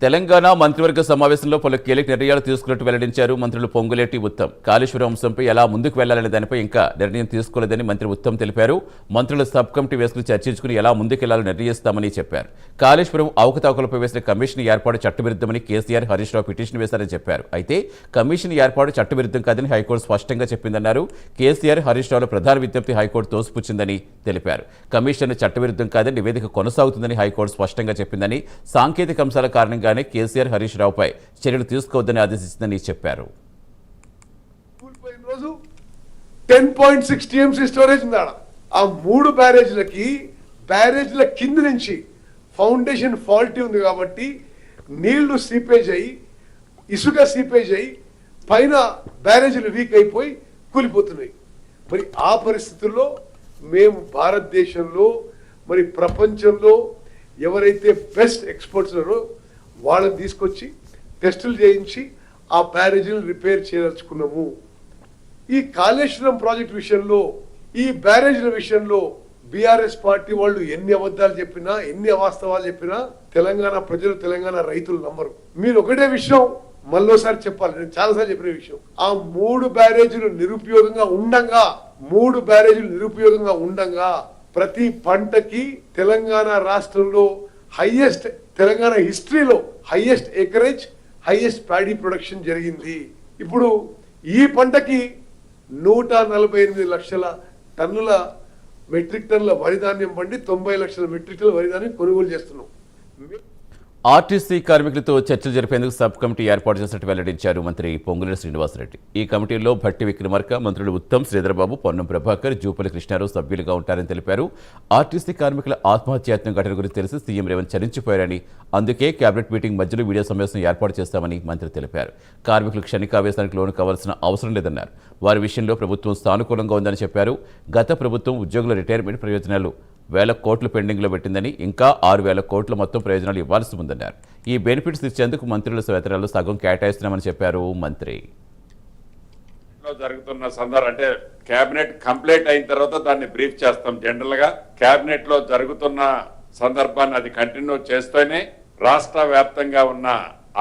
తెలంగాణ మంత్రివర్గ సమావేశంలో పలు కీలక నిర్ణయాలు తీసుకున్నట్టు వెల్లడించారు మంత్రులు పొంగులేటి ఉత్తమ్. కాళేశ్వరం అంశంపై ఎలా ముందుకు వెళ్లాలనే దానిపై ఇంకా నిర్ణయం తీసుకోలేదని మంత్రి ఉత్తమ్ తెలిపారు. మంత్రులు సబ్ కమిటీ వేసుకుని చర్చించుకుని ఎలా ముందుకెళ్లాలో నిర్ణయిస్తామని చెప్పారు. కాళేశ్వరం అవకతవకలపై వేసిన కమిషన్ ఏర్పాటు చట్టవిరుద్ధమని కేసీఆర్, హరీష్ రావు పిటిషన్ వేశారని చెప్పారు. అయితే కమిషన్ ఏర్పాటు చట్టవిరుద్ధం కాదని హైకోర్టు స్పష్టంగా చెప్పిందన్నారు. కేసీఆర్, హరీష్ రావుల ప్రధాన విజ్ఞప్తి హైకోర్టు తోసిపుచ్చిందని తెలిపారు. కమిషన్ చట్టవిరుద్ధం కాదని నివేదిక కొనసాగుతుందని హైకోర్టు స్పష్టంగా చెప్పిందని, సాంకేతిక అంశాల కారణంగా కేసీఆర్, హరీష్ రావుపై చర్యలు తీసుకోవద్దని ఆదేశించిందని చెప్పారు. 10.6 TMC స్టోరేజ్ ఉందా? ఆ 3 బ్యారేజ్ల కింద నుంచి ఫౌండేషన్ ఫాల్టీ ఉంది కాబట్టి నీళ్లు సీపేజ్ అయ్యి, ఇసుక సీపేజ్ అయ్యి పైన బ్యారేజీలు వీక్ అయిపోయి కూలిపోతున్నాయి. మరి ఆ పరిస్థితుల్లో మేము భారతదేశంలో మరి ప్రపంచంలో ఎవరైతే బెస్ట్ ఎక్స్పర్ట్స్ ఉన్నారో వాళ్ళని తీసుకొచ్చి టెస్టులు చేయించి ఆ బ్యారేజీని రిపేర్ చేయదలుచుకున్నాము. ఈ కాళేశ్వరం ప్రాజెక్ట్ విషయంలో, ఈ బ్యారేజీల విషయంలో బీఆర్ఎస్ పార్టీ వాళ్ళు ఎన్ని అబద్ధాలు చెప్పినా, ఎన్ని అవాస్తవాలు చెప్పినా తెలంగాణ ప్రజలు, తెలంగాణ రైతులు నమ్మరు. మీరు ఒకటే విషయం మళ్ళోసారి చెప్పాలి, నేను చాలాసార్లు చెప్పిన విషయం, ఆ 3 బ్యారేజీలు నిరుపయోగంగా ఉండంగా ప్రతి పంటకి తెలంగాణ రాష్ట్రంలో తెలంగాణ హిస్టరీలో highest acreage, highest paddy production జరిగింది. ఇప్పుడు ఈ పంటకి 148 లక్షల టన్నుల మెట్రిక్ టన్నుల వరిధాన్యం పండి 90 లక్షల మెట్రిక్ టన్నుల వరిధాన్యం కొనుగోలు చేస్తున్నాం. ఆర్టీసీ కార్మికులతో చర్చలు జరిపేందుకు సబ్ కమిటీ ఏర్పాటు చేసినట్టు వెల్లడించారు మంత్రి పొంగులేటి శ్రీనివాసరెడ్డి. ఈ కమిటీలో భట్టి విక్రమార్క, మంత్రులు ఉత్తమ్, శ్రీధర్బాబు, పొన్నం ప్రభాకర్, జూపల్లి కృష్ణారావు సభ్యులుగా ఉంటారని తెలిపారు. ఆర్టీసీ కార్మికుల ఆత్మహత్యాయత్నం ఘటన గురించి తెలిసి సీఎం రేవంత్ చరించిపోయారని, అందుకే కేబినెట్ మీటింగ్ మధ్యలో వీడియో సమావేశం ఏర్పాటు చేస్తామని మంత్రి తెలిపారు. కార్మికులు క్షణికావేశానికి లోను కావాల్సిన అవసరం లేదన్నారు. వారి విషయంలో ప్రభుత్వం సానుకూలంగా ఉందని చెప్పారు. గత ప్రభుత్వం ఉద్యోగుల రిటైర్మెంట్ ప్రయోజనాలు 1,000 కోట్లు పెండింగ్లో పెట్టిందని, ఇంకా 6,000 కోట్ల మొత్తం ప్రయోజనాలు ఇవ్వాల్సి ఉందన్నారు. ఈ బెనిఫిట్స్ ఇచ్చేందుకు మంత్రుల వేతనాలు సగం కేటాయిస్తున్నామని చెప్పారు మంత్రి. జరుగుతున్న సందర్భం అంటే కేబినెట్ కంప్లీట్ అయిన తర్వాత దాన్ని బ్రీఫ్ చేస్తాం. జనరల్ గా కేబినెట్ లో జరుగుతున్న సందర్భాన్ని అది కంటిన్యూ చేస్తూనే రాష్ట్ర వ్యాప్తంగా ఉన్న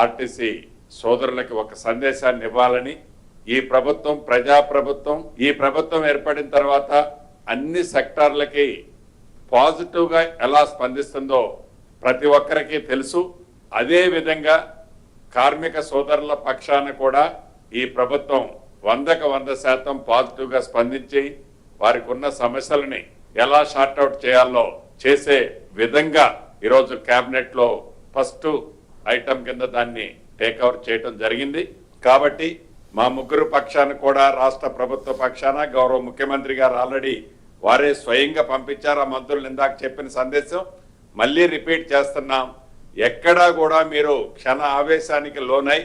ఆర్టీసీ సోదరులకి ఒక సందేశాన్ని ఇవ్వాలని, ఈ ప్రభుత్వం ప్రజాప్రభుత్వం, ఈ ప్రభుత్వం ఏర్పడిన తర్వాత అన్ని సెక్టార్లకి పాజిటివ్ గా ఎలా స్పందిస్తుందో ప్రతి ఒక్కరికి తెలుసు. అదే విధంగా కార్మిక సోదరుల పక్షాన కూడా ఈ ప్రభుత్వం 100% పాజిటివ్ గా స్పందించి వారికి ఉన్న సమస్యలని ఎలా షార్ట్అవుట్ చేయాలో చేసే విధంగా ఈరోజు కేబినెట్ లో ఫస్ట్ ఐటమ్ కింద దాన్ని టేక్ఓవర్ చేయడం జరిగింది. కాబట్టి మా ముగ్గురు పక్షాన కూడా రాష్ట్ర ప్రభుత్వ పక్షాన గౌరవ ముఖ్యమంత్రి గారు ఆల్రెడీ వారే స్వయంగా పంపించారు. ఆ మంత్రులు ఇందాక చెప్పిన సందేశం మళ్ళీ రిపీట్ చేస్తున్నాం. ఎక్కడా కూడా మీరు క్షణ ఆవేశానికి లోనై